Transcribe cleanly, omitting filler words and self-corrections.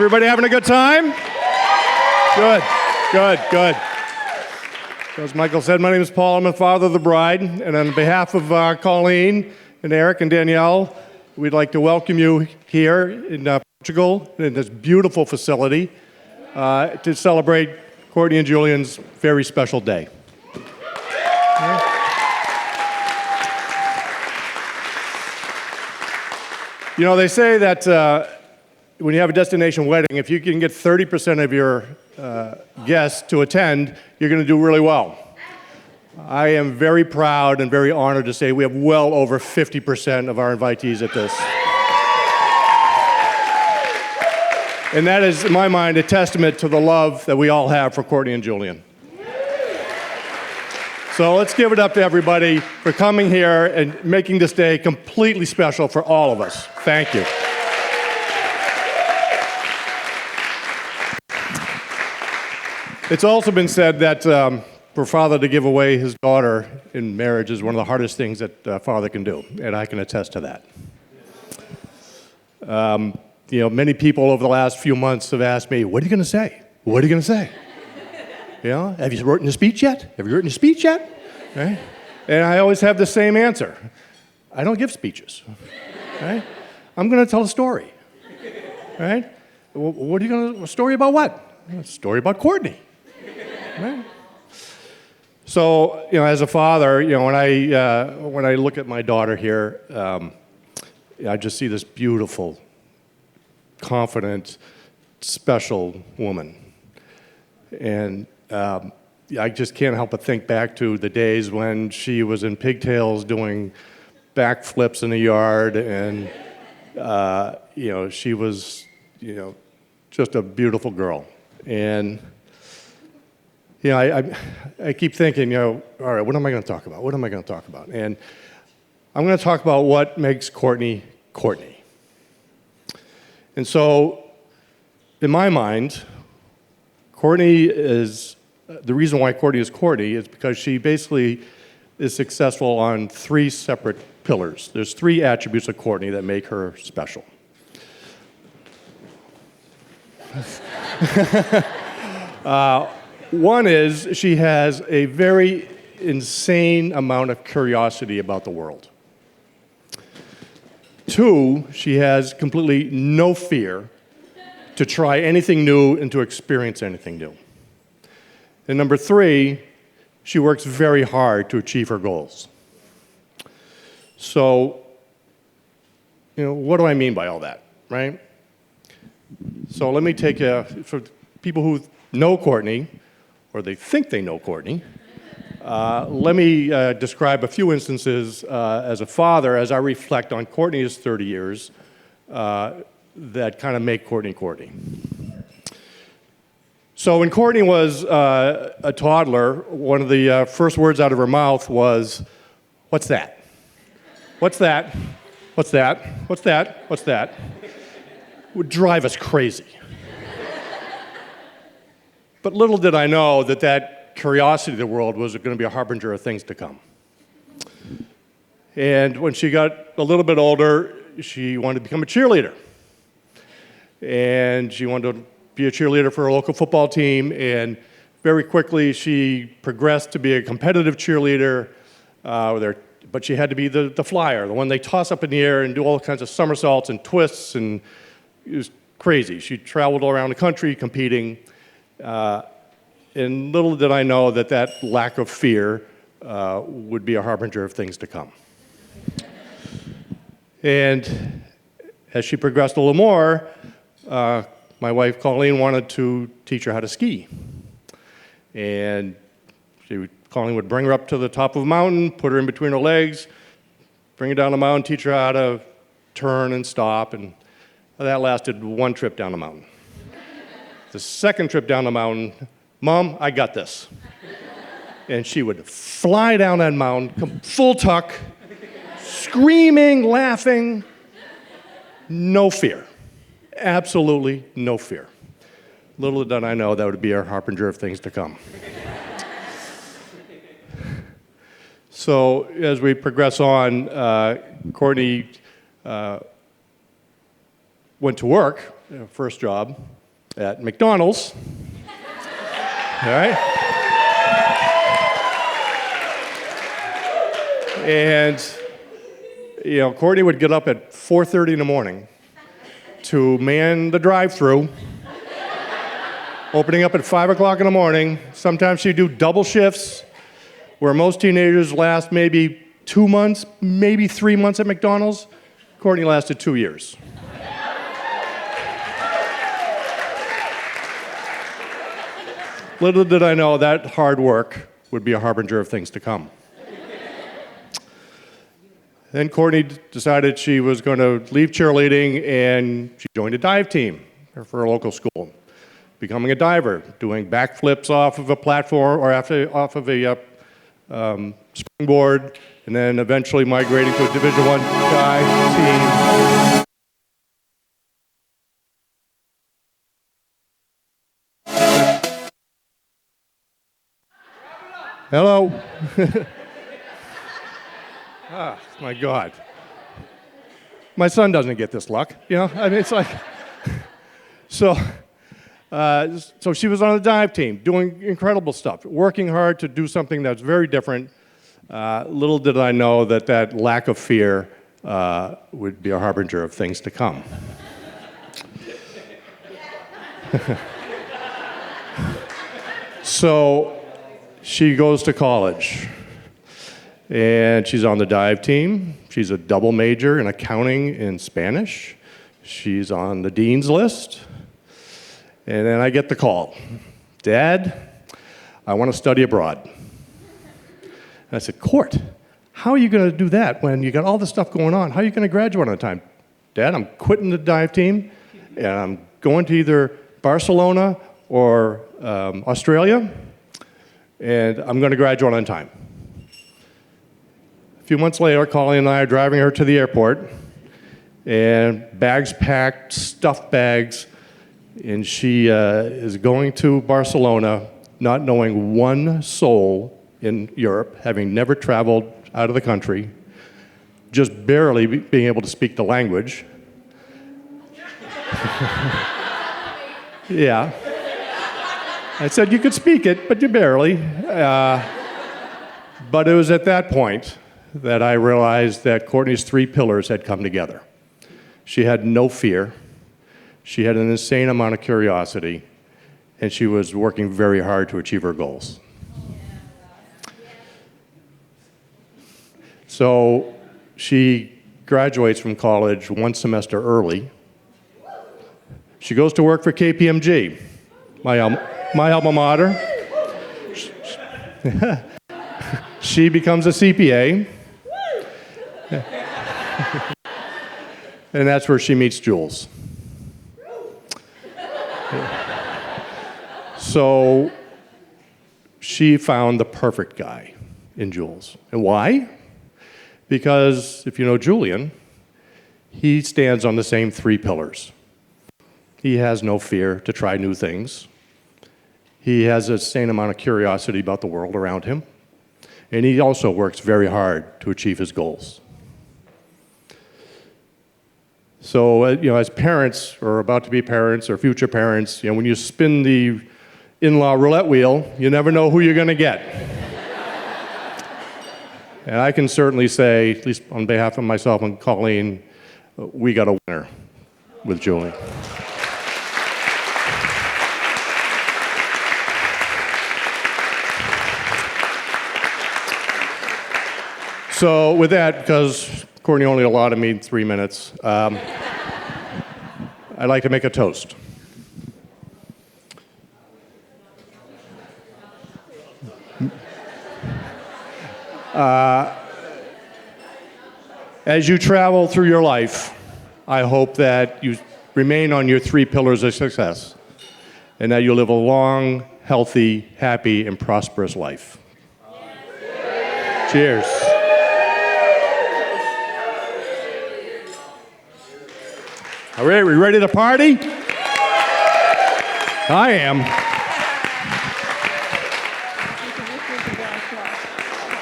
Everybody having a good time? Good, good, good. So as Michael said, my name is Paul. I'm the father of the bride. And on behalf of Colleen and Eric and Danielle, we'd like to welcome you here in Portugal, in this beautiful facility, to celebrate Courtney and Julian's very special day. You know, they say that when you have a destination wedding, if you can get 30% of your guests to attend, you're going to do really well. I am very proud and very honored to say we have well over 50% of our invitees at this. And that is, in my mind, a testament to the love that we all have for Courtney and Julian. So let's give it up to everybody for coming here and making this day completely special for all of us. Thank you. It's also been said that for a father to give away his daughter in marriage is one of the hardest things that a father can do, and I can attest to that. You know, many people over the last few months have asked me, what are you going to say? What are you going to say? You know, have you written a speech yet? Have you written a speech yet? Right? And I always have the same answer. I don't give speeches. Right? I'm going to tell a story. Right? What are you going to, a story about what? A story about Courtney. Right? So, you know, as a father, you know, when I look at my daughter here, I just see this beautiful, confident, special woman. And I just can't help but think back to the days when she was in pigtails doing backflips in the yard, and you know, she was, you know, just a beautiful girl. And you know, I keep thinking, you know, all right, what am I going to talk about? What am I going to talk about? And I'm going to talk about what makes Courtney, Courtney. And so, in my mind, Courtney is, the reason why Courtney is because she basically is successful on three separate pillars. There's three attributes of Courtney that make her special. One is she has a very insane amount of curiosity about the world. Two, she has completely no fear to try anything new and to experience anything new. And number three, she works very hard to achieve her goals. So, you know, what do I mean by all that, right? So let me take for people who know Courtney, or they think they know Courtney, let me describe a few instances as a father, as I reflect on Courtney's 30 years, that kind of make Courtney, Courtney. So when Courtney was a toddler, one of the first words out of her mouth was, "What's that? What's that? What's that? What's that? What's that?" It would drive us crazy. But little did I know that that curiosity of the world was going to be a harbinger of things to come. And when she got a little bit older, she wanted to become a cheerleader. And she wanted to be a cheerleader for a local football team, and very quickly she progressed to be a competitive cheerleader, but she had to be the flyer, the one they toss up in the air and do all kinds of somersaults and twists, and it was crazy. She traveled all around the country competing. And little did I know that that lack of fear would be a harbinger of things to come. And as she progressed a little more, my wife Colleen wanted to teach her how to ski. And Colleen would bring her up to the top of a mountain, put her in between her legs, bring her down the mountain, teach her how to turn and stop, and that lasted one trip down the mountain. The second trip down the mountain, "Mom, I got this." And she would fly down that mountain, full tuck, screaming, laughing, no fear. Absolutely no fear. Little did I know that would be a harbinger of things to come. So as we progress on, Courtney went to work first job at McDonald's. All right? And, Courtney would get up at 4:30 in the morning to man the drive-thru, opening up at 5 o'clock in the morning. Sometimes she'd do double shifts, where most teenagers last maybe 2 months, maybe 3 months at McDonald's. Courtney lasted 2 years. Little did I know that hard work would be a harbinger of things to come. Then Courtney decided she was going to leave cheerleading, and she joined a dive team for a local school, becoming a diver, doing backflips off of a platform or off of a springboard, and then eventually migrating to a Division I dive team. Hello. Ah, my God. My son doesn't get this luck, it's like... So she was on the dive team, doing incredible stuff, working hard to do something that's very different. Little did I know that lack of fear would be a harbinger of things to come. So she goes to college, and she's on the dive team. She's a double major in accounting and Spanish. She's on the dean's list. And then I get the call. Dad, I want to study abroad. And I said, Court, how are you going to do that when you got all this stuff going on? How are you going to graduate on time? Dad, I'm quitting the dive team, and I'm going to either Barcelona or Australia, and I'm going to graduate on time. A few months later, Colleen and I are driving her to the airport, and bags packed, stuffed bags, and she is going to Barcelona, not knowing one soul in Europe, having never traveled out of the country, just barely being able to speak the language. Yeah. I said, you could speak it, but you barely. But it was at that point that I realized that Courtney's 3 pillars had come together. She had no fear. She had an insane amount of curiosity, and she was working very hard to achieve her goals. So she graduates from college 1 semester early. She goes to work for KPMG, my alma mater. She becomes a CPA. And that's where she meets Jules. So she found the perfect guy in Jules. And why? Because if you know Julian, he stands on the same 3 pillars. He has no fear to try new things. He has a same amount of curiosity about the world around him. And he also works very hard to achieve his goals. So, as parents, or about to be parents, or future parents, when you spin the in-law roulette wheel, you never know who you're going to get. And I can certainly say, at least on behalf of myself and Colleen, we got a winner with Julie. So with that, because Courtney only allotted me 3 minutes, I'd like to make a toast. As you travel through your life, I hope that you remain on your 3 pillars of success, and that you live a long, healthy, happy, and prosperous life. Cheers. All right, we ready to party? I am.